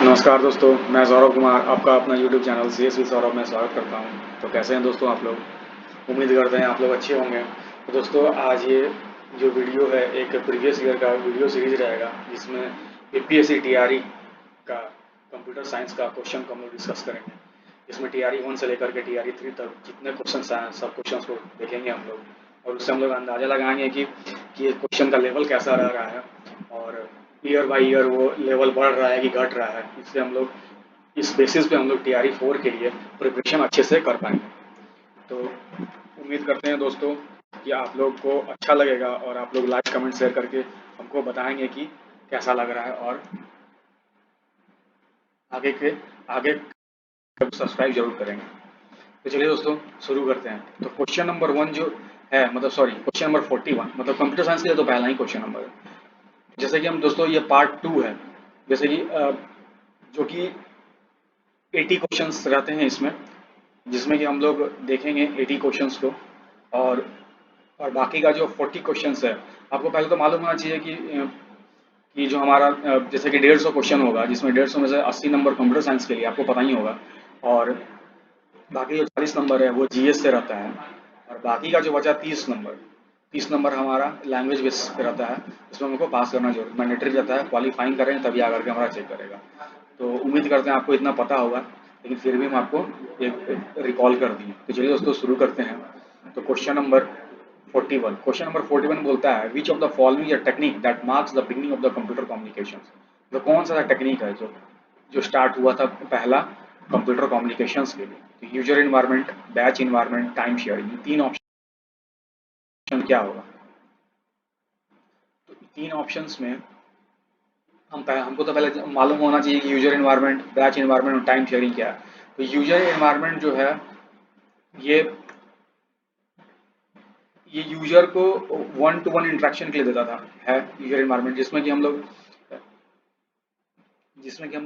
नमस्कार दोस्तों, मैं सौरभ कुमार आपका अपना यूट्यूब चैनल CSV सौरभ में स्वागत करता हूं। तो कैसे हैं दोस्तों आप लोग? उम्मीद करते हैं आप लोग अच्छे होंगे। तो दोस्तों आज ये जो वीडियो है एक प्रीवियस ईयर का वीडियो सीरीज रहेगा जिसमें APSC TRE का कंप्यूटर साइंस का क्वेश्चन को हम लोग डिस्कस करेंगे। इसमें TRE 1 से लेकर के TRE 3 तक जितने क्वेश्चन आए सब क्वेश्चन को देखेंगे हम लोग और उससे हम लोग अंदाज़ा लगाएंगे कि ये क्वेश्चन का लेवल कैसा रह रहा है और ईयर बाय ईयर वो लेवल बढ़ रहा है कि घट रहा है। इससे हम लोग इस बेसिस पे हम लोग TRE 4 के लिए प्रिपरेशन अच्छे से कर पाएंगे। तो उम्मीद करते हैं दोस्तों कि आप लोग को अच्छा लगेगा और आप लोग लाइक कमेंट शेयर करके हमको बताएंगे कि कैसा लग रहा है और आगे के आगे सब्सक्राइब जरूर करेंगे। तो चलिए दोस्तों शुरू करते हैं। तो क्वेश्चन नंबर 1 जो है क्वेश्चन नंबर 41 मतलब कंप्यूटर साइंस के लिए तो पहला ही क्वेश्चन नंबर है। जैसे कि हम दोस्तों ये पार्ट 2 है, जैसे कि जो कि 80 क्वेश्चंस रहते हैं इसमें, जिसमें कि हम लोग देखेंगे 80 क्वेश्चंस को और बाकी का जो 40 क्वेश्चंस है आपको पहले तो मालूम होना चाहिए कि जो हमारा जैसे कि 150 क्वेश्चन होगा जिसमें 150 में से 80 नंबर कंप्यूटर साइंस के लिए आपको पता ही होगा और बाकी जो 40 नंबर है वो GS से रहता है और बाकी का जो बचा 30 नंबर हमारा लैंग्वेज बेसिस पे रहता है। इसमें हमको पास करना जरूर मैंडेटरी रहता है, क्वालिफाइंग करें तभी आकर के हमारा चेक करेगा। तो उम्मीद करते हैं आपको इतना पता होगा, लेकिन फिर भी हम आपको एक रिकॉल कर दिए। तो चलिए दोस्तों शुरू करते हैं। तो क्वेश्चन नंबर 41 बोलता है which of the following technique that marks the beginning of the computer communication. तो कौन सा टेक्निक है जो स्टार्ट हुआ था पहला कंप्यूटर कम्युनिकेशंस के लिए। तो user environment, batch environment, time sharing, तीन ऑप्शन क्या होगा। तो तीन ऑप्शंस में हमको तो पहले मालूम होना चाहिए कि यूजर इन्वायरमेंट, बैच इन्वायरमेंट और टाइम शेयरिंग क्या है। तो यूजर इन्वायरमेंट जो है ये यूजर को 1-to-1 इंटरेक्शन के लिए देता था, है यूजर इन्वायरमेंट, जिसमें कि हम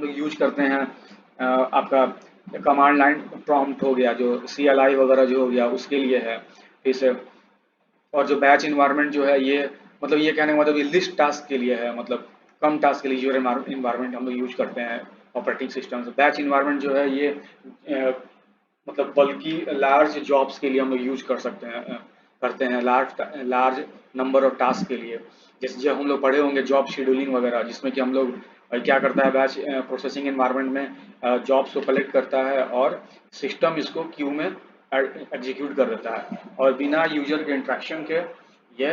लोग यूज करते हैं आपका कमांड लाइन प्रॉम्प्ट हो गया, जो CLI वगैरह जो हो गया उसके लिए है इसे। और जो बैच इन्वायरमेंट जो है ये मतलब ये कहने का मतलब ये लिस्ट टास्क के लिए है, मतलब कम टास्क के लिए यूजर इन्वायरमेंट हम लोग यूज करते हैं ऑपरेटिंग सिस्टम से। बैच इन्वायरमेंट जो है ये मतलब बल्कि लार्ज जॉब्स के लिए हम लोग यूज कर सकते हैं, करते हैं लार्ज नंबर ऑफ टास्क के लिए। जैसे जब हम लोग पढ़े होंगे जॉब शेड्यूलिंग वगैरह, जिसमें कि हम लोग क्या करता है बैच प्रोसेसिंग इन्वायरमेंट में जॉब्स को कलेक्ट करता है और सिस्टम इसको क्यू में एग्जीक्यूट कर देता है और बिना यूजर के इंट्रैक्शन के ये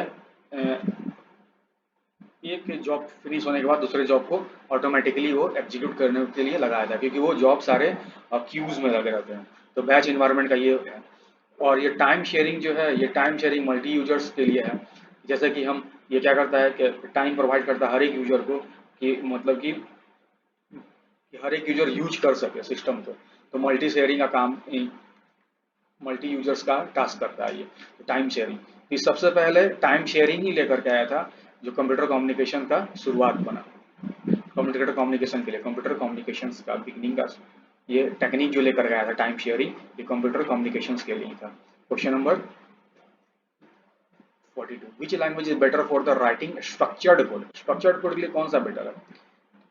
एक जॉब फिनिश होने के बाद दूसरे जॉब को ऑटोमेटिकली वो एग्जीक्यूट करने के लिए लगाया था, क्योंकि वो जॉब सारे क्यूज में लगे रहते हैं। तो बैच इन्वायरमेंट का ये है। और ये टाइम शेयरिंग जो है ये टाइम शेयरिंग मल्टी यूजर्स के लिए है। जैसे कि हम ये क्या करता है कि टाइम प्रोवाइड करता है हर एक यूजर को, कि मतलब कि हर एक यूजर यूज कर सके सिस्टम को। तो मल्टी शेयरिंग का काम मल्टी यूजर्स का टास्क करता है ये टाइम शेयरिंग। तो सबसे पहले टाइम शेयरिंग ही लेकर के आया था जो कंप्यूटर कम्युनिकेशन का शुरुआत बना। कंप्यूटर कम्युनिकेशन के लिए कंप्यूटर कम्युनिकेशन का बिगनिंग का ये टेक्निक जो लेकर गया था टाइम शेयरिंग, ये कंप्यूटर कम्युनिकेशन के लिए था। Question number 42 which language is better for the writing structured code. Structured code के लिए कौन सा बेटर है?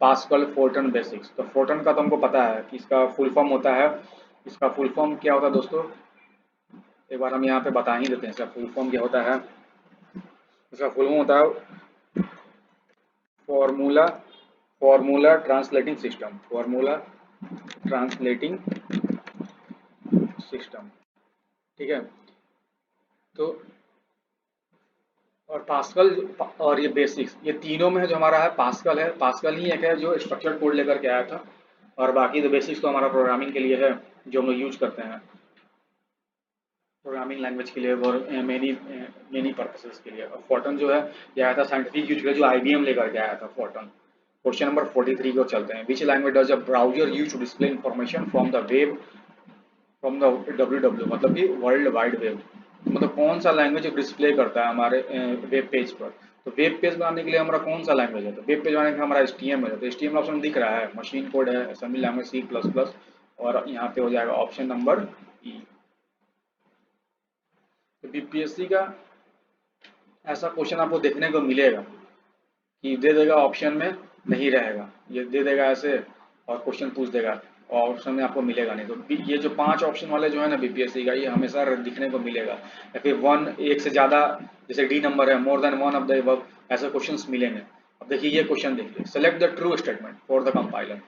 Pascal, Fortran, basics. तो फोर्टन का तो हमको पता है कि इसका फुल फॉर्म होता है, इसका फुल फॉर्म क्या होता है दोस्तों, एक बार हम यहाँ पे बता ही देते हैं इसका फुल फॉर्म क्या होता है। इसका फुल फॉर्म होता है formula formula translating system, formula translating system, ठीक है। तो और पास्कल और ये बेसिक्स, ये तीनों में जो हमारा है पास्कल है। पास्कल ही एक है जो स्ट्रक्चर्ड कोड लेकर के आया था और बाकी तो बेसिक्स तो हमारा प्रोग्रामिंग के लिए है जो हम लोग यूज करते हैं प्रोग्रामिंग लैंग्वेज के लिए और मेनी पर्पसेस के लिए। और फोर्टन जो है ये आया था साइंटिफिक यूज के लिए, जो IBM लेकर के आया था फोर्टन। क्वेश्चन नंबर 43 को चलते हैं। Which language does a browser use to display information from the web, from the WW मतलब कि वर्ल्ड वाइड वेब। मतलब कौन सा लैंग्वेज डिस्प्ले करता है हमारे वेब पेज पर। तो वेब पेज बनाने के लिए हमारा कौन सा लैंग्वेज है? तो वेब पेज बनाने के लिए हमारा HTML है। तो HTML ऑप्शन दिख रहा है, मशीन कोड है, असेंबली लैंग्वेज C++, और यहाँ पे हो जाएगा ऑप्शन नंबर E। तो BPSC का ऐसा क्वेश्चन आपको देखने को मिलेगा कि दे देगा ऑप्शन में नहीं रहेगा, ये दे देगा ऐसे और क्वेश्चन पूछ देगा और ऑप्शन में आपको मिलेगा नहीं। तो ये जो 5 ऑप्शन वाले जो है ना बीपीएससी का, ये हमेशा दिखने को मिलेगा। या फिर एक से ज़्यादा, जैसे डी नंबर है, more than one of the above, ऐसे क्वेश्चंस मिलेंगे। अब देखिए ये क्वेश्चन देखिए, select the true statement for the compiler.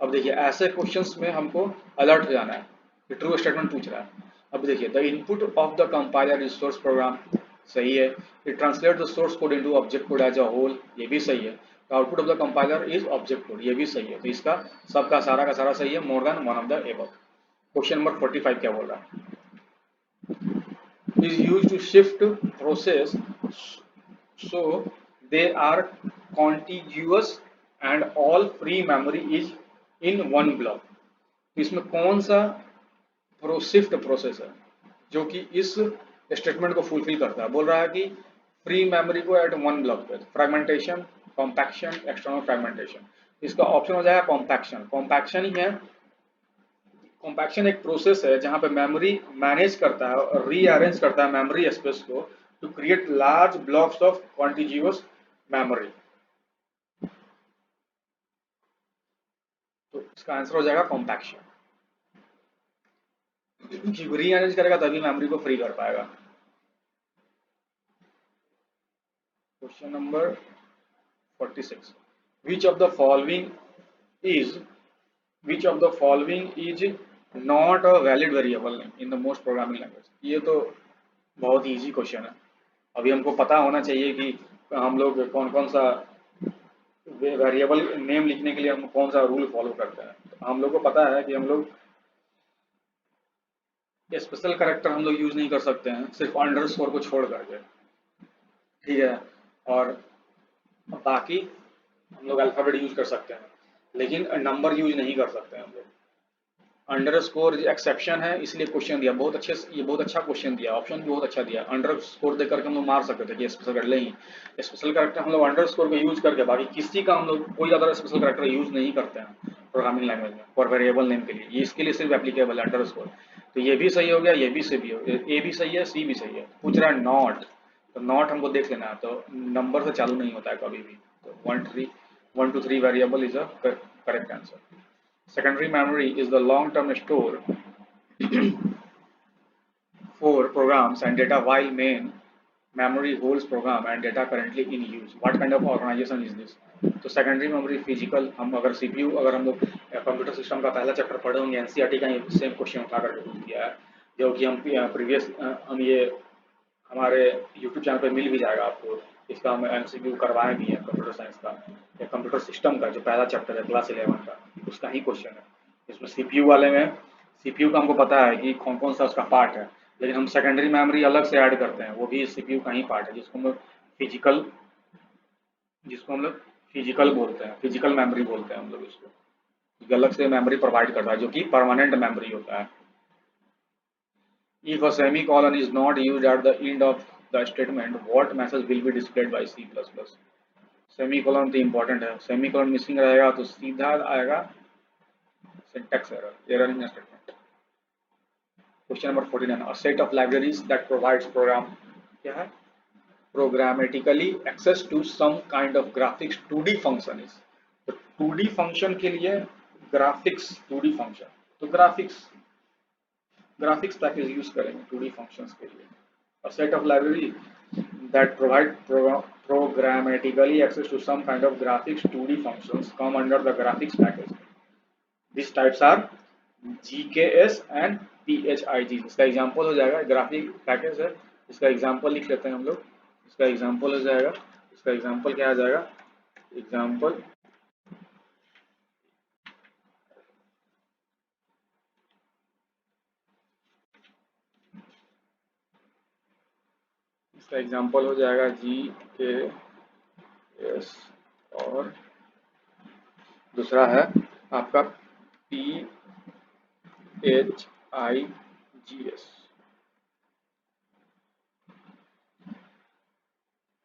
अब देखिए ऐसे क्वेश्चंस में हमको अलर्ट हो जाना है कि ट्रू स्टेटमेंट पूछ रहा है। अब देखिए the input of the compiler is source program, सही है। It translate the source code into object code as a whole, ये भी सही है। Output of the compiler is object code, ये भी सही है। तो इसका सबका सारा का सारा सही है, more than one of the above. Question number 45 क्या बोल रहा है, is used to shift process so they are contiguous and all free memory is in one block। तो इसमें कौन सा शिफ्ट प्रोसेस है जो कि इस स्टेटमेंट को फुलफिल करता है। बोल रहा है कि फ्री मेमोरी को एट वन ब्लॉक पे, फ्रेगमेंटेशन, कॉम्पैक्शन, एक्सटर्नल फ्रेगमेंटेशन। इसका ऑप्शन हो जाएगा कॉम्पैक्शन। कॉम्पैक्शन ही है, कॉम्पैक्शन एक प्रोसेस है जहां पे मेमोरी मैनेज करता है और रीअरेंज करता है मेमोरी स्पेस को to create large blocks of contiguous memory. तो इसका आंसर हो जाएगा कॉम्पैक्शन, क्योंकि रीअरेंज करेगा तभी मेमोरी को फ्री कर पाएगा। Question number 46, which of the following is which of the following is not a valid variable in the most programming language। ये तो बहुत इजी क्वेश्चन है। अभी हमको पता होना चाहिए कि हम लोग कौन कौन सा वेरिएबल नेम लिखने के लिए हम कौन सा रूल फॉलो करते हैं। तो हम लोग को पता है कि हम लोग स्पेशल कैरेक्टर हम लोग यूज नहीं कर सकते हैं, सिर्फ अंडरस्कोर को छोड़ करके, ठीक है। और बाकी हम लोग अल्फाबेट यूज कर सकते हैं, लेकिन नंबर यूज नहीं कर सकते हैं हम लोग। अंडरस्कोर एक्सेप्शन है, इसलिए क्वेश्चन दिया बहुत अच्छे, ये बहुत अच्छा क्वेश्चन दिया, ऑप्शन भी बहुत अच्छा दिया। अंडरस्कोर देकर के हम लोग मार सकते थे कि स्पेशल कर ले ही, स्पेशल कैरेक्टर हम लोग अंडरस्कोर को यूज करके, बाकी किसी का हम लोग कोई ज़्यादा स्पेशल कैरेक्टर यूज नहीं करते हैं प्रोग्रामिंग लैंग्वेज में फॉर वेरिएबल नेम के लिए। ये इसके लिए सिर्फ एप्लीकेबल है अंडरस्कोर। तो ये भी सही हो गया, ये भी सही हो गया, ए भी सही है, सी भी सही है। पूछ रहा है नॉट, तो नॉट हमको देख लेना है, तो नंबर से चालू नहीं होता है कभी भी। तो 1 to 3 variable is a correct answer. Secondary memory is the long-term store for programs and data, while main memory holds program and data currently in use। What kind of organization is this? तो secondary memory physical, हम अगर CPU, अगर हम लोग computer system का पहला chapter पढ़े होंगे, एनसीईआरटी का ही सेम क्वेश्चन उठा करके पूछ दिया है, जो कि हम प्रीवियस हम ये हमारे यूट्यूब चैनल पे मिल भी जाएगा आपको। इसका हम एमसीक्यू करवाए भी है कंप्यूटर साइंस का या कंप्यूटर सिस्टम का, जो पहला चैप्टर है क्लास 11 का, उसका ही क्वेश्चन है। इसमें सीपीयू वाले में, सीपीयू का हमको पता है कि कौन कौन सा उसका पार्ट है, लेकिन हम सेकेंडरी मेमोरी अलग से ऐड करते हैं, वो भी सीपीयू का ही पार्ट है, जिसको हम लोग फिजिकल बोलते हैं, फिजिकल मेमोरी बोलते हैं हम लोग इसको। अलग से मेमोरी प्रोवाइड करता है जो कि परमानेंट मेमोरी होता है। If a semicolon is not used at the end of the statement, what message will be displayed by C++? Semicolon तो इंपॉर्टेंट है, सेमीकोलन मिसिंग रहेगा तो सीधा आएगा syntax error in statement. Question number 49, a set of libraries that provides program, क्या है, programmatically access to some kind of graphics 2D function is। तो 2D function के लिए ग्राफिक्स 2D फंक्शन, तो ग्राफिक्स पैकेज यूज करेंगे 2D functions के लिए। A set of library that provide programmatically access to some kind of graphics 2D functions come under the graphics package। These types are GKS and PHIG। इसका example हो जाएगा, graphic package है, इसका example लिख लेते हैं हम लोग। इसका एग्जांपल हो जाएगा, इसका एग्जांपल क्या आ जाएगा, एग्जांपल इसका एग्जांपल हो जाएगा GKS और दूसरा है आपका PHIGS।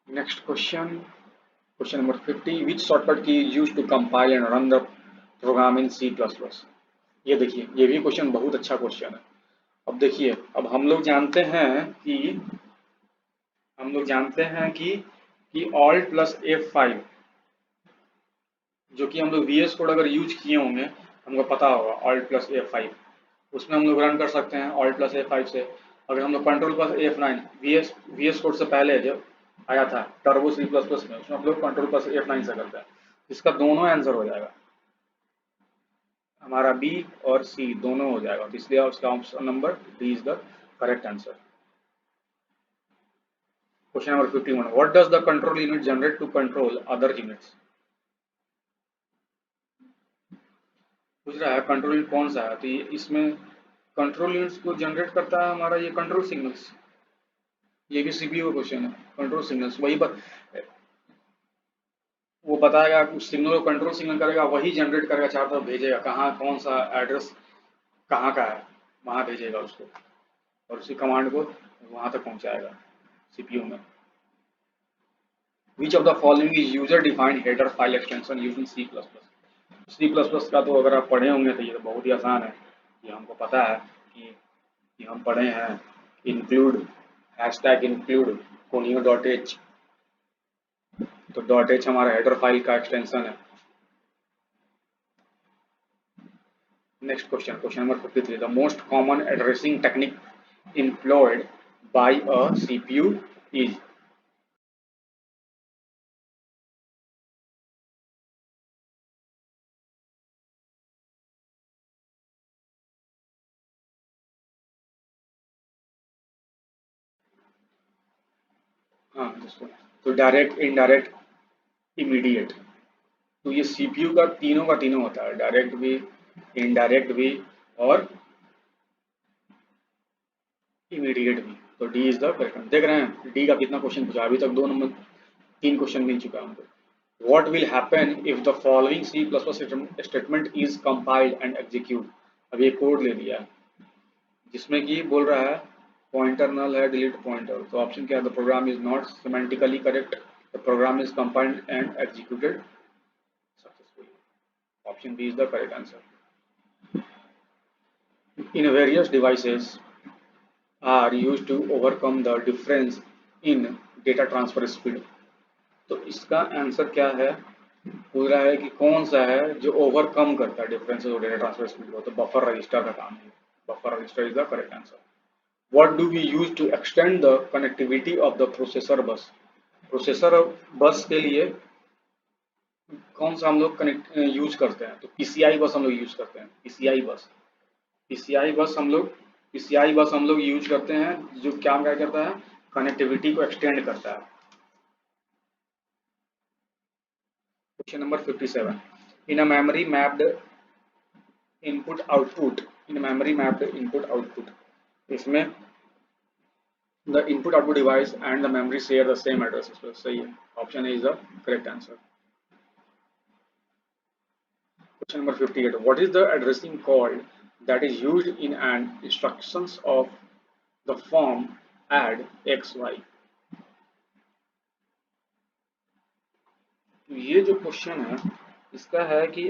Next question, question number 50, which shortcut key is used to compile and run the program in C++। ये देखिए, ये भी क्वेश्चन बहुत अच्छा क्वेश्चन है। अब देखिए, अब हम लोग जानते हैं कि Alt+F5 जो कि हम लोग VS कोड अगर यूज किए होंगे हमको पता होगा, Alt+F5 उसमें हम लोग रन कर सकते हैं Alt+F5 से। अगर हम लोग Ctrl+F9 VS कोड से पहले जब आया था टर्बो C++ में, उसमें हम लोग Ctrl+F9 से करते हैं। इसका दोनों आंसर हो जाएगा, हमारा बी और सी दोनों हो जाएगा, तो इसलिए उसका option number D is the correct answer. Question number 51, what does the control unit generate to control other units? पूछ रहा है कंट्रोल यूनिट कौन सा है, तो ये इसमें कंट्रोल यूनिट्स को जनरेट करता है हमारा ये कंट्रोल सिग्नल्स। ये भी सीपीयू का क्वेश्चन है, कंट्रोल सिग्नल्स वही वो बताएगा, उस सिग्नल को कंट्रोल सिग्नल करेगा, वही जनरेट करेगा, चारों तरफ भेजेगा, कहाँ कौन सा एड्रेस कहाँ का है वहाँ भेजेगा उसको, और उसी कमांड को वहाँ तक पहुँचाएगा सीपीयू में। Which of the following is user defined header file extension using C++? C++ का तो अगर आप पढ़े होंगे तो ये तो बहुत ही आसान है, ये हमको पता है कि हम पढ़े हैं include #include conio.h, तो .h हमारा हेडर फाइल का एक्सटेंशन है। Next question, question number 53, the most common addressing technique employed by a CPU is? हाँ दोस्तों, तो डायरेक्ट, इनडायरेक्ट, इमीडिएट, तो ये सीपीयू का तीनों होता है, डायरेक्ट भी, इनडायरेक्ट भी और इमीडिएट भी। तो डी इज द करेक्ट। देख रहे हैं डी का कितना क्वेश्चन पूछा, अभी तक 3 क्वेश्चन मिल चुका है हमको। What will happen if the following C plus plus statement is compiled and execute? अब ये कोड ले लिया है जिसमें कि बोल रहा है पॉइंटर नल है, डिलीट पॉइंटर, तो ऑप्शन क्या है, the program is not semantically correct, the program is compiled and executed successfully, option B is the correct answer. In various devices are used to overcome the difference in data transfer speed, तो इसका answer क्या है, पूछ रहा है कि कौन सा है जो ओवरकम करता है difference of data transfer speed को, तो बफर रजिस्टर का काम है, buffer register is the correct answer. What do we use to extend the connectivity of the processor bus? Processor bus के लिए कौन सा हम लोग कनेक्ट यूज करते हैं, तो पीसीआई बस हम लोग यूज करते हैं, पीसीआई बस, पीसीआई बस हम लोग पीसीआई बस हम लोग यूज करते हैं, जो क्या करता है, कनेक्टिविटी को एक्सटेंड करता है। Question number 57, in a memory mapped input output, in memory mapped input output, इसमें the input output device and the memory share the same address, सही है, option A is the correct answer. Question number 58, what is the addressing called that is used in an instructions of the form add xy? ये जो question है इसका है कि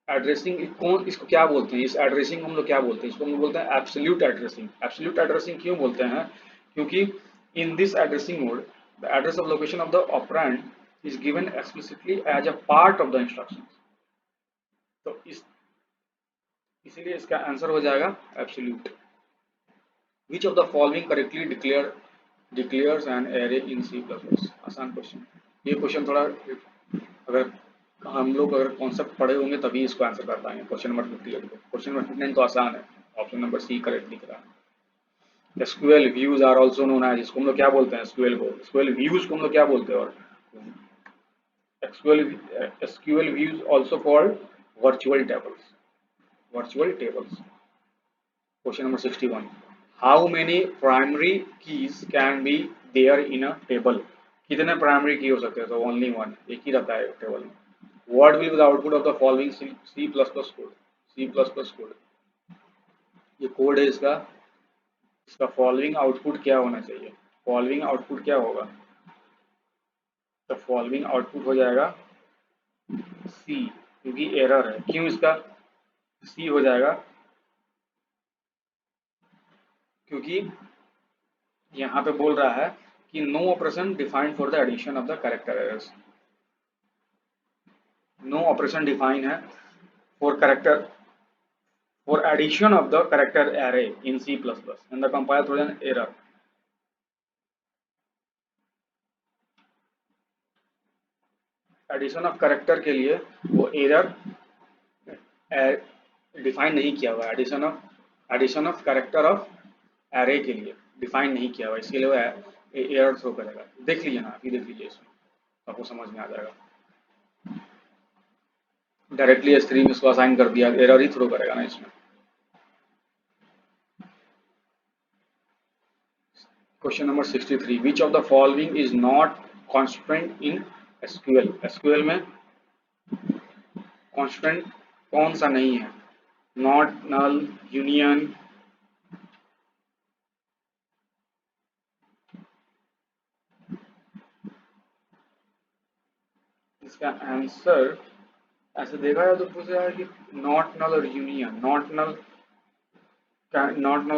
addressing कौन, इसको क्या बोलते हैं, इस एड्रेसिंग को हम लोग क्या बोलते हैं, इसको हम लोग बोलते हैं एब्सोल्यूट एड्रेसिंग। एब्सोल्यूट एड्रेसिंग क्यों बोलते हैं, क्योंकि in this addressing mode the address of location of the operand is given explicitly as a part of the instruction, तो इसीलिए इसका आंसर हो जाएगा absolute. Which of the following correctly declares an array in C++? आसान question, ये question थोड़ा अगर हम लोग अगर कॉन्सेप्ट पढ़े होंगे तभी इसको आंसर कर पाएंगे। क्वेश्चन नंबर 58 को, क्वेश्चन नंबर 59 तो आसान है, ऑप्शन नंबर सी करेक्ट दिख रहा है। SQL views are also known as, इसको हम लोग क्या बोलते हैं, एसक्यूएल को, एसक्यूएल व्यूज को हम लोग क्या बोलते हैं, और SQL views also called virtual tables, virtual tables. Question number 61, how many primary keys can be there in a table? कितने प्राइमरी की हो सकते हैं, तो ओनली वन, एक ही रहता है टेबल में। What will be the output of the following C++ code? C++ code, ये कोड है इसका, इसका फॉलोइंग आउटपुट क्या होना चाहिए, फॉलोइंग आउटपुट क्या होगा, तो फॉलोइंग आउटपुट हो जाएगा सी, क्योंकि एरर है, क्यों इसका सी हो जाएगा, क्योंकि यहाँ पे बोल रहा है कि no operation defined for the addition of the character errors, no operation define है for character for addition of the character array in C++ and the compiler throws an error. Addition of character के लिए वो error define नहीं किया हुआ है। Addition of character of array के लिए डिफाइन नहीं किया हुआ, इसके लिए वो एरर थ्रो करेगा। देख लीजिए ना, अभी देख लीजिए, इसमें आपको समझ में आ जाएगा। डायरेक्टली स्क्रीन इसको असाइन कर दिया, एरर ही थ्रो करेगा ना इसमें। Question number 63, which of the following is not constant in SQL. SQL में कॉन्स्टेंट कौन सा नहीं है? नॉट, नल, यूनियन, इसका आंसर ऐसे देखा जाए तो पूछा कि नॉट नल और यूनियन। नॉट नल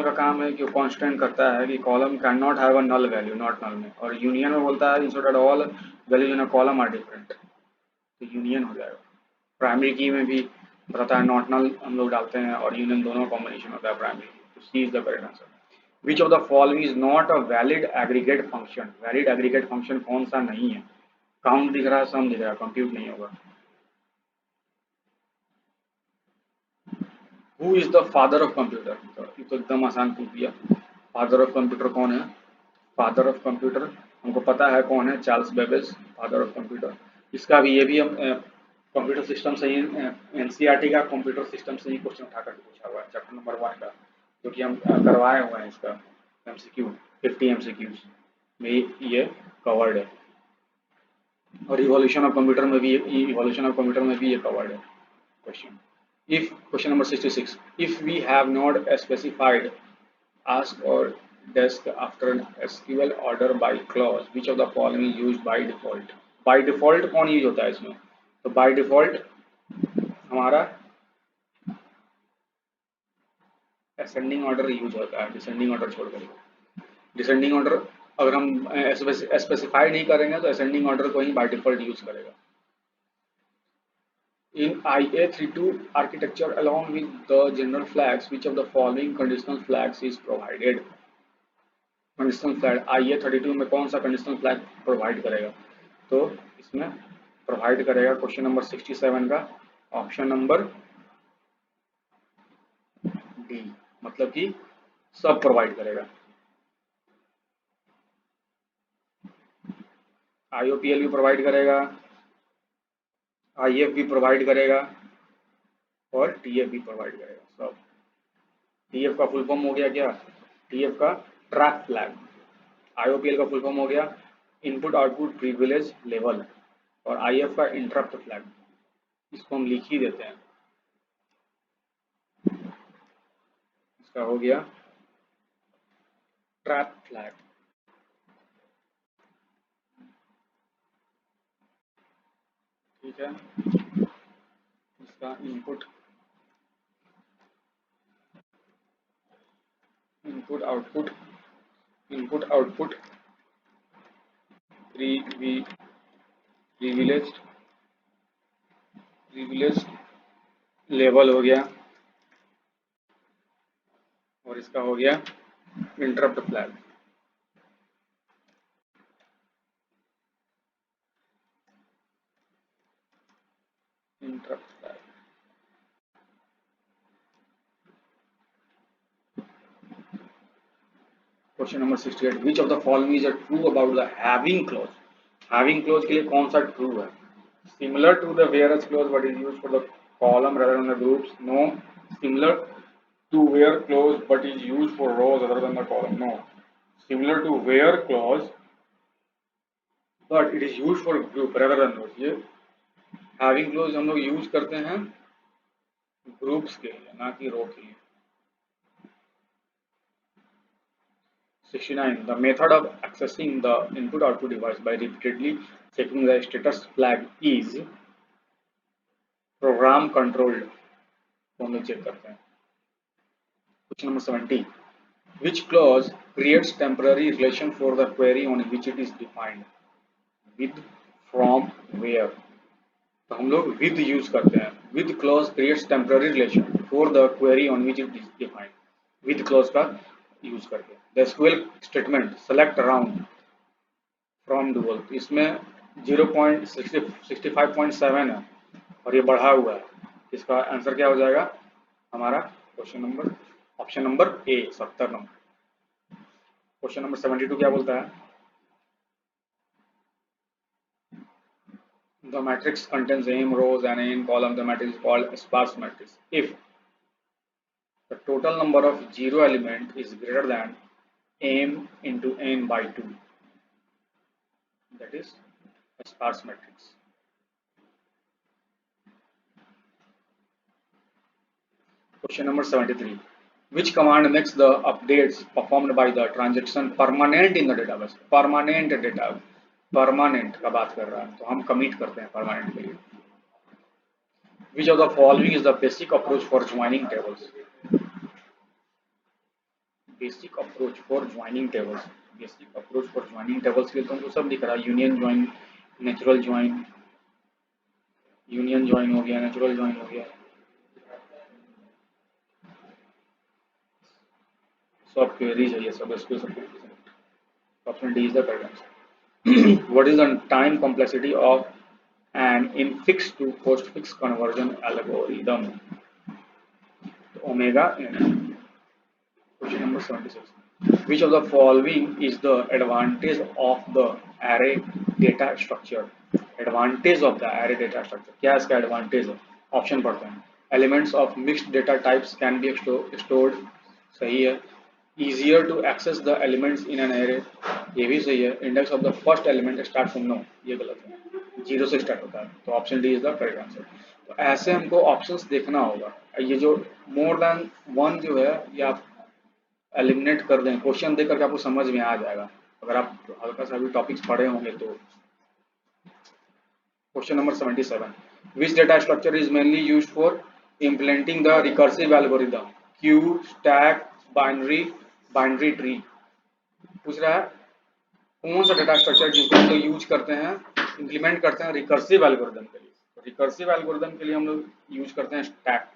का काम है कि कांस्टेंट करता है कि column can not have a null value not null में, और यूनियन में बोलता है ensure that all values in a column are different, तो यूनियन हो जाएगा। प्राइमरी की में भी बताता है नॉट नल हम लोग डालते हैं और यूनियन दोनों कॉम्बिनेशन होता है प्राइमरी की, तो C is the correct answer. Which of the following is not a valid aggregate function. Valid aggregate function कौन सा नहीं है? काउंट दिख रहा है, सम दिख रहा है, कंप्यूट नहीं होगा। Who is the father of computer? तो ये तो एकदम आसान पूछ दिया। फादर ऑफ कंप्यूटर कौन है? फादर ऑफ कंप्यूटर हमको पता है कौन है, Charles Babbage, father of computer. इसका भी, ये भी हम कंप्यूटर सिस्टम से ही, एनसीईआरटी का कंप्यूटर सिस्टम से ही क्वेश्चन उठा कर पूछा हुआ है, चैप्टर नंबर 1 का, जो कि हम करवाए हुए हैं। इसका एमसीक्यू 50 एमसीक्यूज में ये कवर्ड है, और इवोल्यूशन ऑफ कंप्यूटर में भी, ये कवर्ड है question. If question number 66, if we have not specified ask or desk after an SQL order by clause, which of the following is used by default? By default कौन use होता है इसमें? तो by default हमारा ascending order use होता है, descending order छोड़ कर। डिसेंडिंग ऑर्डर अगर हम स्पेसिफाई नहीं करेंगे तो ascending ऑर्डर को ही by default यूज करेगा। In IA32 architecture, along with the general flags, which of the following conditional flags is provided? Conditional flag IA32 में कौन सा कंडीशनल फ्लैग प्रोवाइड करेगा? तो इसमें प्रोवाइड करेगा क्वेश्चन नंबर 67 का ऑप्शन नंबर डी, मतलब कि सब प्रोवाइड करेगा। IOPL भी प्रोवाइड करेगा, IF भी प्रोवाइड करेगा और TF भी प्रोवाइड करेगा सब। TF का फुल फॉर्म हो गया क्या? TF का ट्रैप फ्लैग। IOPL का फुल फॉर्म हो गया इनपुट आउटपुट प्रिविलेज लेवल, और IF का इंटरप्ट फ्लैग। इसको हम लिख ही देते हैं, इसका हो गया ट्रैप फ्लैग। ठीक है, इसका इनपुट आउटपुट प्रिविलेज्ड लेवल हो गया, और इसका हो गया interrupt flag. Interrupt flag. Question number 68, which of the following is a true about the having clause. Having clause के लिए कौन सा ट्रू है? Similar to the where clause but is used for the column rather than the groups, no. Similar to where clause but is used for rows other than the column, no. Similar to where clause but it is used for group rather than rows, ये having clause हम लोग use करते हैं groups के लिए, ना कि रो के लिए। 69, the method of accessing the input output device by repeatedly checking the status flag is program controlled, तो हम लोग चेक करते हैं। Question number 70, which clause creates temporary relation for the query on which it is defined? With, from, where. तो हम लोग with use करते हैं। With clause creates temporary relation for the query on which it is defined. With clause का use करके the SQL statement select round from dual, इसमें 0.65.7 है और ये बढ़ा हुआ है। इसका आंसर क्या हो जाएगा हमारा question number option number A 70 number. Question number 72 क्या बोलता है? The matrix contains m rows and n columns. The matrix is called a sparse matrix if the total number of zero element is greater than m into n by 2. That is a sparse matrix. Question number 73. Which command makes the updates performed by the transaction permanent in the database? Permanent data, permanent का बात कर रहा है, तो हम commit करते हैं permanent के लिए। Which of the following is the basic approach for joining tables? Basic approach for joining tables. Basic approach for joining tables के लिए तुमको सब दिख रहा है। Union join, natural join, union join हो गया, नेचुरल ज्वाइन हो गया, सब क्वेरीज है ये सब। इसको सब option D is the correct answer. What is the time complexity of an infix to postfix conversion algorithm? Omega n. Question number 76. Which of the following is the advantage of the array data structure? Advantage of the array data structure, क्या इसका advantage है? Option पढ़ते हैं। Elements of mixed data types can be stored, सही है। Easier to access the elements in an array, ये भी सही है। Index of the first element start from no, ये गलत है, 0 से स्टार्ट होता है, तो option D is the correct answer. तो ऐसे हमको ऑप्शंस देखना होगा। ये जो मोर देन वन जो है ये आप एलिमिनेट कर दें, क्वेश्चन देख करके आपको समझ में आ जाएगा अगर आप हल्का सा भी टॉपिक्स पढ़े होंगे तो। Question number 77। Which data structure is mainly used for implementing the recursive algorithm? Q, stack, binary tree. पूछ रहा है कौन सा डेटा स्ट्रक्चर जिसको हम लोग यूज करते हैं, इंप्लीमेंट करते हैं रिकर्सिव एल्गोरिथम के लिए। तो रिकर्सिव एल्गोरिथम के लिए हम लोग यूज करते हैं stack.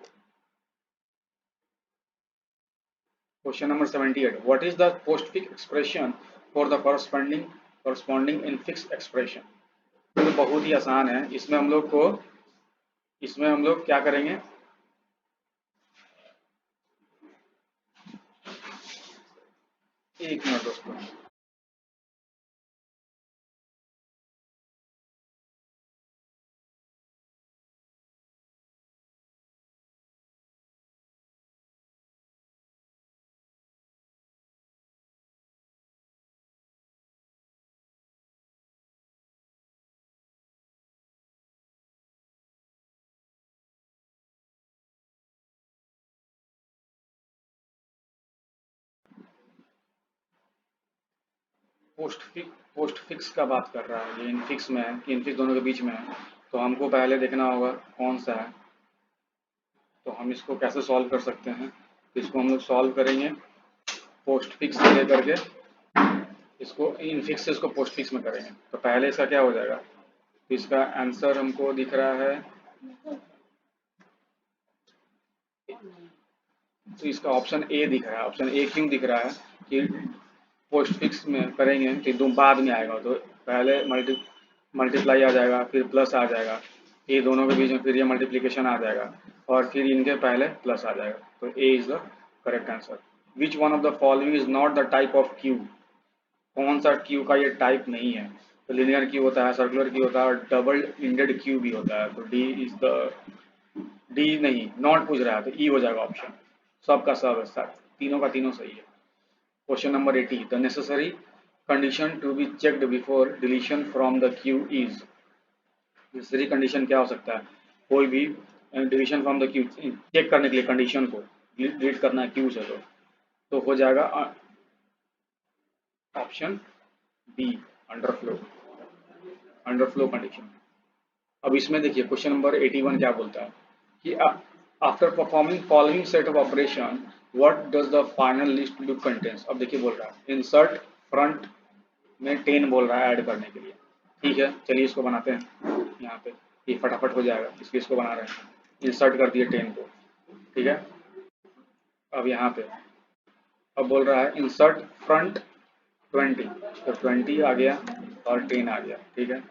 Question number 78। What is the postfix expression for the corresponding infix expression? तो बहुत ही आसान है। इसमें हम लोग क्या करेंगे, एक मिनट दोस्तों। पोस्टफिक्स का बात कर रहा है, ये इनफिक्स में है कि इनफिक्स दोनों के बीच में है, तो हमको पहले देखना होगा कौन सा है। तो हम इसको कैसे सॉल्व कर सकते हैं? तो इसको हम लोग सॉल्व करेंगे पोस्टफिक्स से लेकर के इसको इनफिक्स से इसको पोस्टफिक्स में करेंगे। तो पहले इसका क्या हो जाएगा? तो इसका आंसर हमको दिख रहा है, तो इसका ऑप्शन ए दिख रहा है। ऑप्शन ए क्यों दिख रहा है कि पोस्टफिक्स में करेंगे तो दो बाद में आएगा, तो पहले मल्टीप्लाई आ जाएगा, फिर प्लस आ जाएगा, ये दोनों के बीच में फिर ये मल्टीप्लिकेशन आ जाएगा और फिर इनके पहले प्लस आ जाएगा। तो A is the correct answer. Which one of the following is not the type of queue? कौन सा क्यू का ये टाइप नहीं है? तो लिनियर क्यू होता है, सर्कुलर क्यू होता है और डबल इंडेड क्यू भी होता है। तो डी इज द, डी नहीं, नॉट पूछ रहा है तो ई हो जाएगा ऑप्शन। सबका सब है, तीनों का तीनों सही है। Question number 80। The necessary condition to be checked before deletion from the queue is? Necessary condition क्या हो सकता है? कोई भी deletion from the queue check करने के लिए कंडीशन को डिलीट करना है क्यू से, तो हो जाएगा ऑप्शन बी अंडरफ्लो कंडीशन। अब इसमें देखिए क्वेश्चन नंबर 81 क्या बोलता है कि after performing following set of operation what does the final list look contains? अब देखिए बोल रहा है इंसर्ट फ्रंट में 10 बोल रहा है ऐड करने के लिए। ठीक है, चलिए इसको बनाते हैं यहाँ पे। ये फटाफट हो जाएगा, इसलिए इसको बना रहे हैं। इंसर्ट कर दिए 10 को, ठीक है। अब यहाँ पे अब बोल रहा है इंसर्ट फ्रंट 20, तो 20 आ गया और 10 आ गया, ठीक है।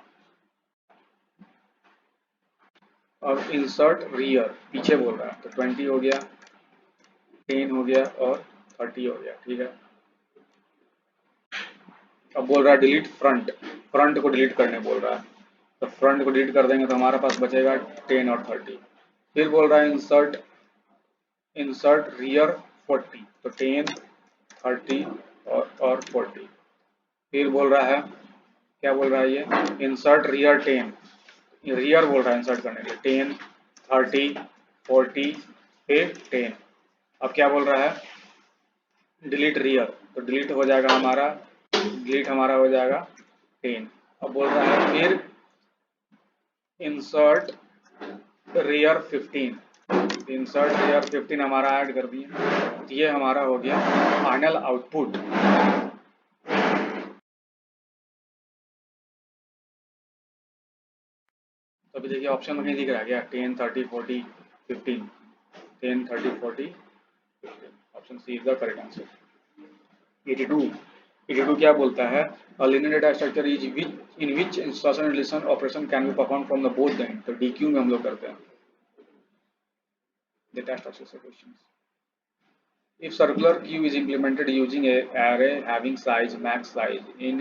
अब इंसर्ट रियर पीछे बोल रहा है, तो 20 हो गया, 10 हो गया और 30 हो गया, ठीक है। अब बोल रहा है डिलीट फ्रंट, फ्रंट को डिलीट करने बोल रहा है, तो फ्रंट को डिलीट कर देंगे तो हमारे पास बचेगा 10 और 30। फिर बोल रहा है इंसर्ट रियर 40, तो 10, 30 और 40। फिर बोल रहा है, क्या बोल रहा है ये, इंसर्ट रियर 10, रियर बोल रहा है इंसर्ट करने के लिए, 10, 30, 40 फिर 10। अब क्या बोल रहा है डिलीट रियर, तो डिलीट हो जाएगा हमारा, डिलीट हमारा हो जाएगा 10। अब बोल रहा है फिर इंसर्ट रियर 15, इंसर्ट रियर 15 हमारा ऐड कर दिए, तो ये हमारा हो गया फाइनल आउटपुट। तो अभी देखिए ऑप्शन में कहीं दिख रहा है क्या, 10, 30, 40, 15, 10, 30, 40, 15, option C is the correct answer. 82 क्या बोलता है, a linear data structure is which in which instruction and deletion operation can be performed from the both the end, तो DQ में हम लोग करते हैं data structure से questions। If circular queue is implemented using a array having size max size in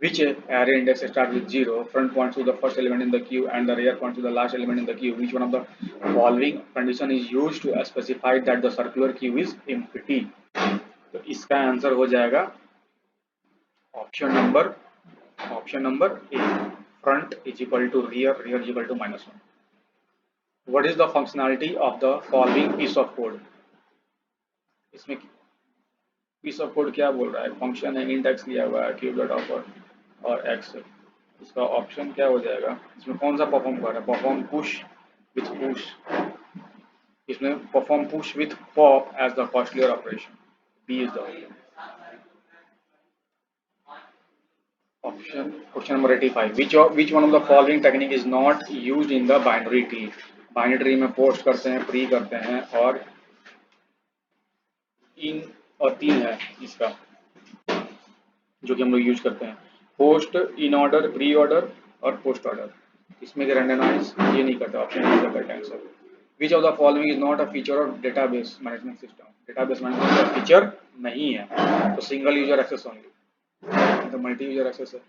which array index starts with 0, front points to the first element in the queue and the rear points to the last element in the queue, which one of the following condition is used to specify that the circular queue is empty? तो इसका answer हो जाएगा option number A, front is equal to rear, rear is equal to -1। What is the functionality of the following piece of code? इसमें piece of code क्या बोल रहा है, function है, इंडेक्स लिया हुआ है, क्यूब डॉट ऑफर और एक्स। इसका ऑप्शन क्या हो जाएगा, इसमें कौन सा परफॉर्म कर रहा है, परफॉर्म पुश विथ पुश, इसमें perform push with pop as the first layer operation, B is the option. Question number 85, which one of the following technique is not used in the binary tree? Binary tree में post करते हैं, pre करते हैं और इन और 3 है इसका जो कि हम लोग यूज करते हैं, post, in order, pre order और पोस्ट ऑर्डर। इसमें रैंडमाइज ये नहीं करता, ऑप्शन नहीं करता answer. Which of the following is not a feature of database management system? Database management का फीचर नहीं है, तो सिंगल यूजर एक्सेस ओनली, तो मल्टी यूजर एक्सेस है।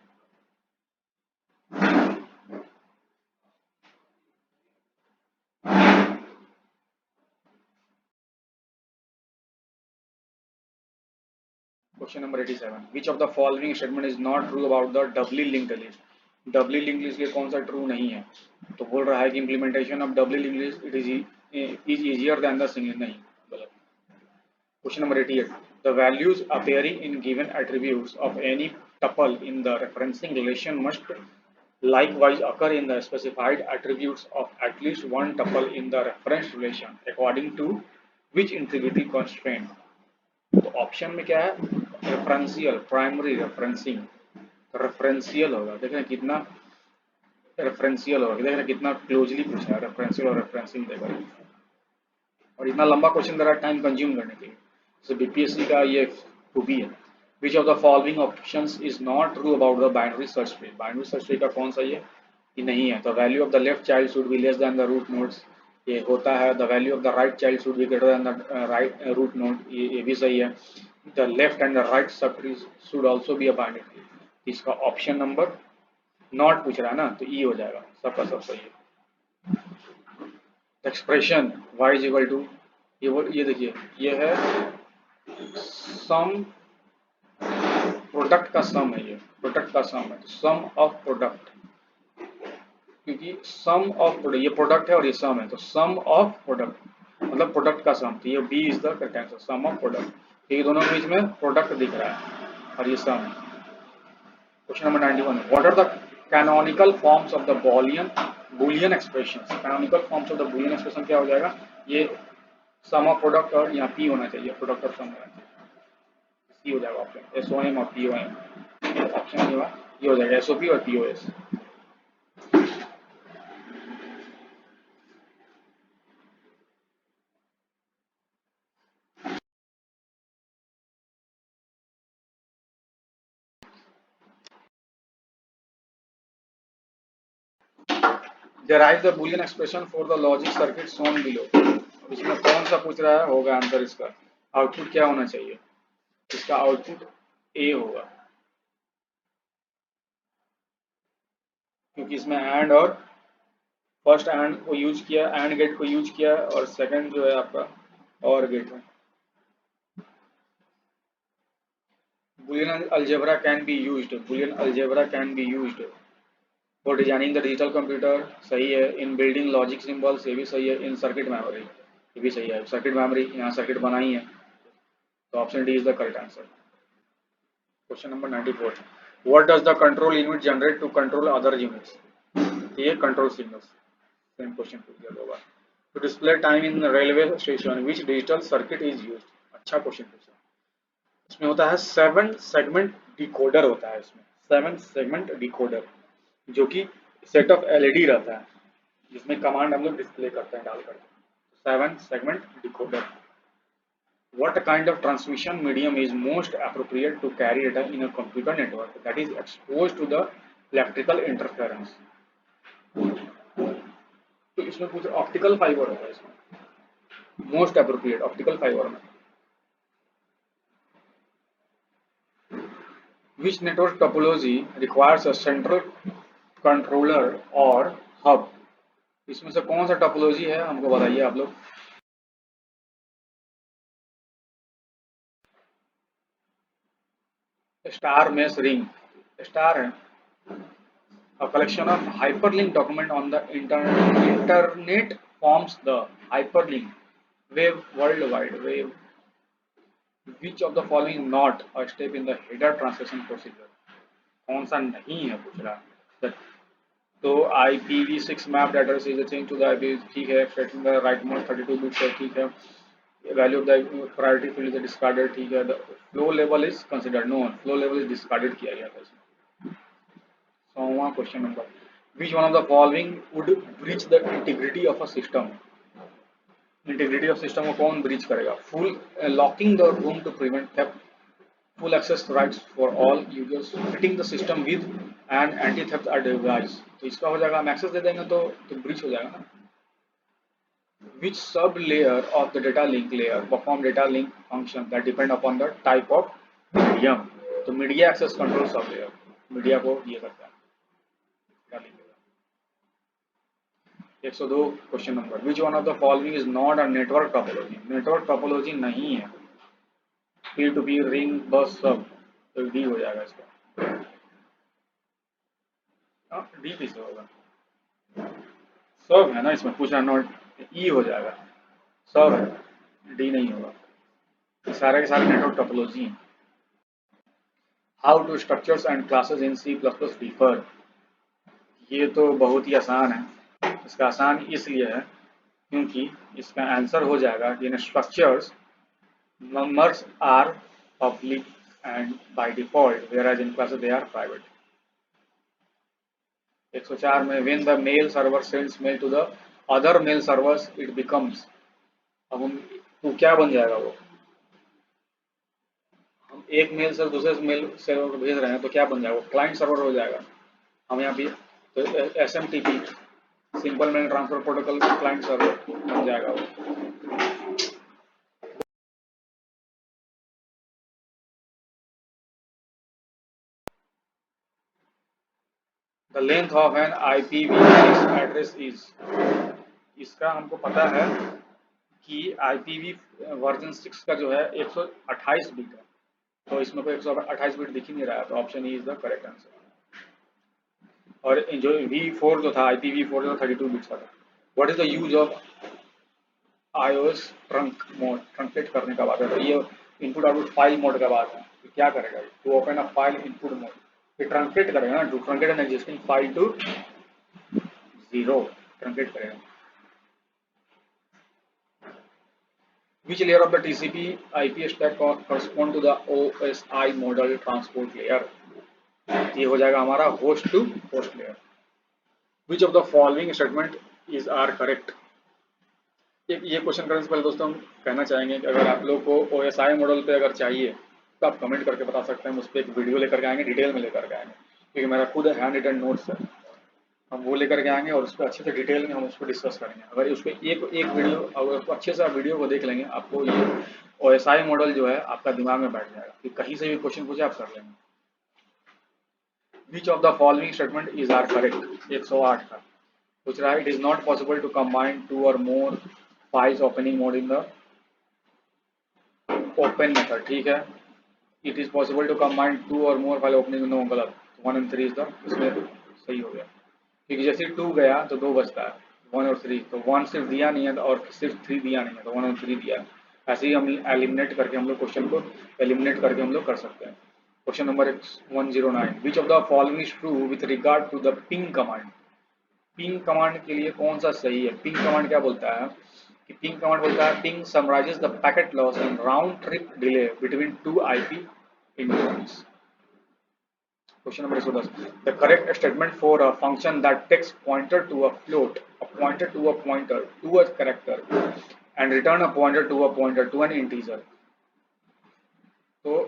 Question number 87, which of the following statement is not true about the doubly linked list? Doubly linked list के कौन सा true नहीं है? तो बोल रहा है कि implementation of doubly linked list it is easier than the single, नहीं, गलत। Question number 88, the values appearing in given attributes of any tuple in the referencing relation must likewise occur in the specified attributes of at least one tuple in the reference relation according to which integrity constraint? तो option में क्या है, referential, primary, referencing, referential होगा, देखना कितना referential होगा, देखना कितना क्लोजली पूछा है, रेफरेंशियल और रेफरेंसिंग देगा, और इतना लंबा क्वेश्चन दे रहा है टाइम कंज्यूम करने के लिए। तो बीपीएससी का ये खूबी है। Which of the following options is not true about the binary search tree? Binary search tree का कौन सा ये नहीं है, तो value of the left child should be less than the root nodes, ये होता है। The value of the right child should be greater than the right root node, ये भी सही है। The left and the right sub tree should also be a binary tree, इसका option number not पूछ रहा है ना, तो ई हो जाएगा, सबका सब सही है। Expression y is equal to, ये देखिए ये है सम, प्रोडक्ट का सम है, ये प्रोडक्ट का सम है, सम ऑफ प्रोडक्ट, क्योंकि सम ऑफ प्रोडक्ट, ये प्रोडक्ट है और ये सम है, तो सम ऑफ प्रोडक्ट मतलब प्रोडक्ट का सम, तो ये B is the correct answer, sum of product. ये दोनों के बीच में प्रोडक्ट दिख रहा है और ये सम है। Question number 91, what are the canonical forms of the Boolean expressions? Canonical forms of the Boolean expression क्या हो जाएगा, ये सम ऑफ प्रोडक्ट और यहाँ पी होना चाहिए, प्रोडक्ट ऑफ सम होना चाहिए, सी हो जाएगा ऑप्शन, एसओएम और पीओएम, ऑप्शन ये हो जाएगा एसओपी और POS. derive the boolean expression for the logic circuit shown below। अब इसमें कौन सा पूछ रहा है, होगा आंसर इसका आउटपुट क्या होना चाहिए, इसका आउटपुट ए होगा, क्योंकि इसमें एंड और फर्स्ट एंड को यूज किया, एंड गेट को यूज किया, और सेकंड जो है आपका और गेट है। Boolean algebra can be used, Boolean algebra can be used for designing the digital computer, सही है। इन बिल्डिंग लॉजिक सिंबल्स, ये भी सही है। इन सर्किट मेमोरी, ये भी सही है। सर्किट मेमोरी, यहाँ सर्किट बनाई है, तो option D is the correct answer. Question number 94, what does the control unit generate to control other units. ये कंट्रोल सिग्नल्स, सेम क्वेश्चन पूछ दिया दो बार। To display time in railway station which digital circuit is used, अच्छा question पूछा। इसमें होता है 7 सेगमेंट डिकोडर होता है, इसमें 7 सेगमेंट डिकोडर, जो कि सेट ऑफ एलईडी रहता है, जिसमें कमांड हम लोग डिस्प्ले करते हैं डाल करके। 7 segment decoder. What kind of transmission medium is most appropriate to carry data in a computer network that is exposed to the electrical interference? तो इसमें कुछ ऑप्टिकल फाइबर होता है, इसमें मोस्ट अप्रोप्रिएट ऑप्टिकल फाइबर में। Which network topology requires a central controller or hub? इसमें से कौन सा टोपोलॉजी है, हमको बताइए आप लोग। स्टार मेश रिंग, स्टार है। A collection of hyperlink document on the internet forms the hyperlink web worldwide web. Which of the following not a step in the header translation procedure? कौन सा नहीं है पूछ रहा है। तो IPv6 mapped address is change to the IP, ठीक है। Setting the write mode 32 bits है, ठीक है। Value of the priority field is discarded, ठीक है। The flow level is considered, no flow level is discarded किया गया था इसमें। 100वां question number, which one of the following would breach the integrity of a system? Integrity of system को कौन breach करेगा? Full locking the room to prevent theft, full access rights for all users, fitting the system with and anti theft device. तो इसका हो जाएगा, हम access दे देंगे तो ब्रीच हो जाएगा ना। Which sub layer of the data link layer perform data link function that depend upon the type of medium? तो media access control sub layer media को ये करता है। 102 question number, which one of the following is not a network topology? Network topology नहीं है। P to P, ring, बस, सब, तो डी हो जाएगा इसका। डी किस होगा, सब है ना इसमें पूछा, नॉट ई हो जाएगा, सब है, डी नहीं होगा। सारे के सारे नेटवर्क टोपोलॉजी हैं। How to structures and classes in C++ differ, ये तो बहुत ही आसान है। इसका आसान इसलिए है क्योंकि इसका आंसर हो जाएगा कि इन structures numbers are public and by default, whereas in classes they are private। 104 में when the mail server sends mail to the other mail servers it becomes, अब हम तो क्या बन जाएगा वो, हम एक मेल से दूसरे मेल सर्वर को भेज रहे हैं तो क्या बन जाएगा, वो क्लाइंट सर्वर हो जाएगा। हम यहाँ पे तो SMTP simple mail transfer protocol client server बन जाएगा वो। The length of an IPv6 address is, इसका हमको पता है कि IPv वर्जन 6 का जो है 128 बिट है, तो इसमें कोई 128 बिट दिख ही नहीं रहा है, तो option E is the correct answer. और जो V4 जो था IPv4 जो 32 बिट्स का था। What is the use of iOS trunk mode, truncate करने का बात है, तो ये इनपुट आउटपुट फाइल मोड का बात है। तो क्या करेगा, to open a file input mode, ये ट्रंकेट करेगा ना, to truncate an existing file to 0, truncate करेगा। Which layer of the TCP IP stack correspond to the OSI model transport layer? ये हो जाएगा हमारा host to host layer. Which of the following statement is are correct? ये क्वेश्चन करने से पहले दोस्तों हम कहना चाहेंगे कि अगर आप लोग को OSI मॉडल पे अगर चाहिए तो आप कमेंट करके बता सकते हैं, उस पर एक वीडियो लेकर के आएंगे, डिटेल में लेकर के आएंगे, क्योंकि मेरा खुद हैंड रिटन नोट्स है। हम वो लेकर के आएंगे और उस पर अच्छे से डिटेल में हम उसको डिस्कस करेंगे। अगर उसको एक एक वीडियो, अगर उसको अच्छे से आप वीडियो को देख लेंगे, आपको ये OSI मॉडल जो है आपका दिमाग में बैठ जाएगा कि कहीं से भी क्वेश्चन पूछे आप कर लेंगे। Which of the following statement is are correct, 108 का पूछ रहा है। It is not possible to combine 2 or more files opening mode in the open method, ठीक है। It is possible to combine 2 or more file opening in the, गलत, 1 and 3 is the, इसमें सही हो गया क्योंकि जैसे 2 गया तो 2 बचता है, 1 और 3, तो 1 सिर्फ दिया नहीं है और सिर्फ 3 दिया नहीं है, तो 1 और 3 दिया है। ऐसे ही हम एलिमिनेट करके हम लोग क्वेश्चन को एलिमिनेट करके हम लोग कर सकते हैं। Question number 109, which of the following is true with regard to the ping command. Ping command के लिए कौन सा सही है? पिंग कमांड क्या बोलता है कि पिंग कमांड बोलता है ping summarises the packet loss and round trip delay between 2 IP intervals. Question number 110. The correct statement for a function that takes pointer to a float, a pointer to a pointer to a character, and return a pointer to an integer. तो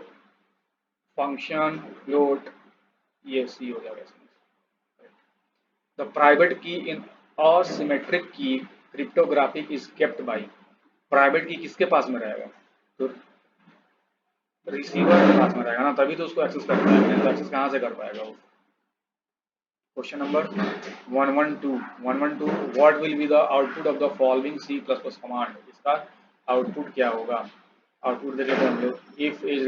function float ये सी हो जाएगा इसमें। The private key in asymmetric key cryptographic is kept by. Private की किसके पास में रहेगा? तो रिसीवर के पास में रहेगा ना, तभी तो उसको एक्सेस कर पाएगा, एक्सेस कहाँ से कर पाएगा वो। Question number 112. What will be the output of the following C++ command? इसका आउटपुट क्या होगा? आउटपुट देख लेते हैं हम लोग। If is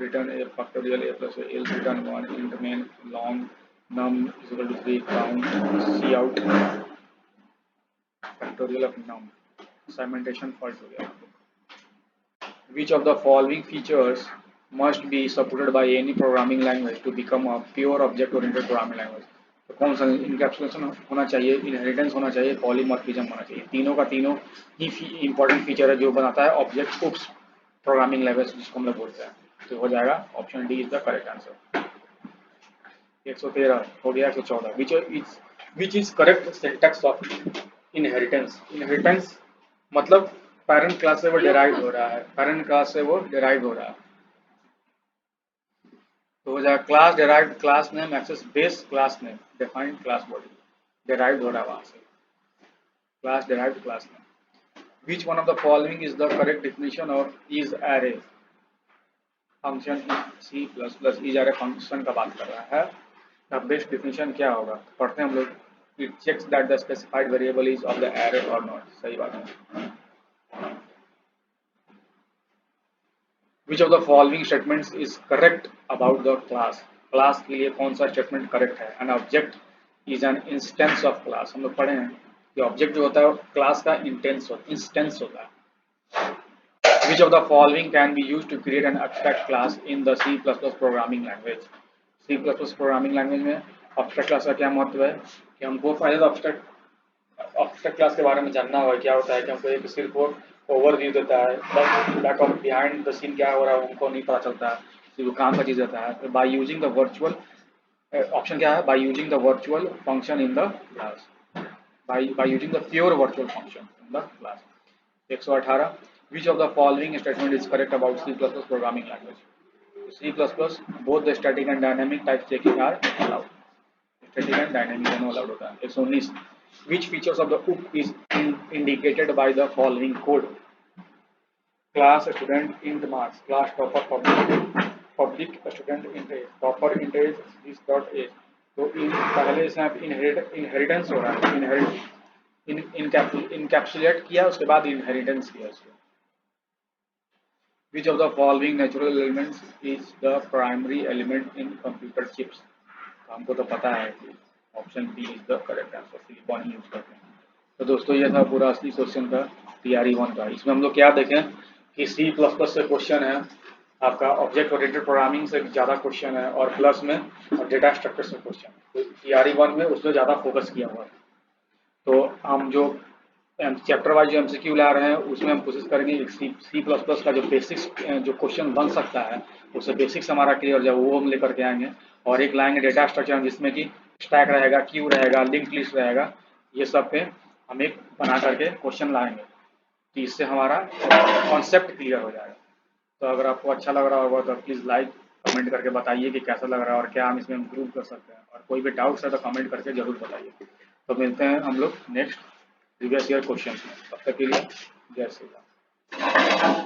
return a factorial a plus a, else return 1 int main long num is equal to 3 count C out factorial of num, segmentation fault हो गया। Which of the following features must be supported by any programming language to become a pure object-oriented programming language? तो कौन सा? Encapsulation होना चाहिए, inheritance होना चाहिए, polymorphism होना चाहिए। तीनों का तीनों ही इंपॉर्टेंट फीचर है जो बनाता है ऑब्जेक्ट उप्स प्रोग्रामिंग लैंग्वेज जिसको हम लोग बोलते हैं। तो हो जाएगा option D is the correct answer. 113 हो गया। 114, which is correct syntax of inheritance. Inheritance मतलब पैरेंट क्लास से वो डिराइव हो रहा है, पैरेंट क्लास से वो डिराइव हो रहा है, तो हो जाएगा class derived class name access base class name defined class body, derived हो रहा है वहां से, class derived class name. Which one of the following is the correct definition of is array function in C++। Is array function का बात कर रहा है, द बेस्ट डिफिनेशन क्या होगा? पढ़ते हैं हम लोग। It checks that the specified variable is of the array और नॉट, सही बात है। Which of the following statements is correct about the class? Class के लिए कौन सा स्टेटमेंट करेक्ट है? An object is an instance of class। हम लोग पढ़े हैं कि ऑब्जेक्ट जो होता है क्लास का इंस्टेंस होता है। Which of the following can be used to create an abstract class in the C++ programming language? C++ programming language में abstract class का क्या महत्व है कि हमको पहले तो ऑब्जेक्ट क्लास के बारे में जानना होगा। क्या होता है कि हमको एक सिर्फ ओवरव्यू देता है, back of behind the scene क्या हो रहा है उनको नहीं पता चलता है, सिर्फ वो काम का चीज देता है। By using the virtual, option क्या है? By using the virtual function in the class, by using the pure virtual function in the class. 118, which of the following statement is correct about C++ programming language. C++ both the static and dynamic type checking are allowed, static and dynamic दोनों allowed होता है। 119, which features of the OOP is indicated by the following code? Class student int marks, class topper public student int age, topper int age this dot age। तो इन पहले से आप inheritance हो रहा है, इनकैप्सुलेट किया उसके बाद इनहेरिटेंस किया उसको। Which of the following natural elements is the primary element in computer chips? हमको तो पता है कि option B is the correct answer, silicon use करते हैं। तो दोस्तों ये था पूरा असली क्वेश्चन का TRE 1 का। इसमें हम लोग क्या देखें कि C++ से क्वेश्चन है, आपका ऑब्जेक्ट ओरिएंटेड प्रोग्रामिंग से ज़्यादा क्वेश्चन है, और प्लस में डेटा स्ट्रक्चर से क्वेश्चन। तो TRE 1 में उसमें ज़्यादा फोकस किया हुआ है। तो हम जो चैप्टर वाइज जो MCQ ला रहे हैं उसमें हम कोशिश करेंगे C++ का जो बेसिक्स जो क्वेश्चन बन सकता है उससे बेसिक्स हमारा क्लियर जाए वो हम लेकर के आएंगे, और एक लाएंगे डेटा स्ट्रक्चर जिसमें कि स्टैक रहेगा, क्यू रहेगा, लिंक लिस्ट रहेगा, ये सब पे हम एक बना करके क्वेश्चन लाएंगे, तो इससे हमारा कॉन्सेप्ट क्लियर हो जाएगा। तो अगर आपको अच्छा लग रहा होगा तो प्लीज़ लाइक कमेंट करके बताइए कि कैसा लग रहा है और क्या हम इसमें इम्प्रूव कर सकते हैं, और कोई भी डाउट्स है तो कमेंट करके ज़रूर बताइए। तो मिलते हैं हम लोग नेक्स्ट प्रीवियस ईयर क्वेश्चन में, तब तक के लिए जय श्री राम।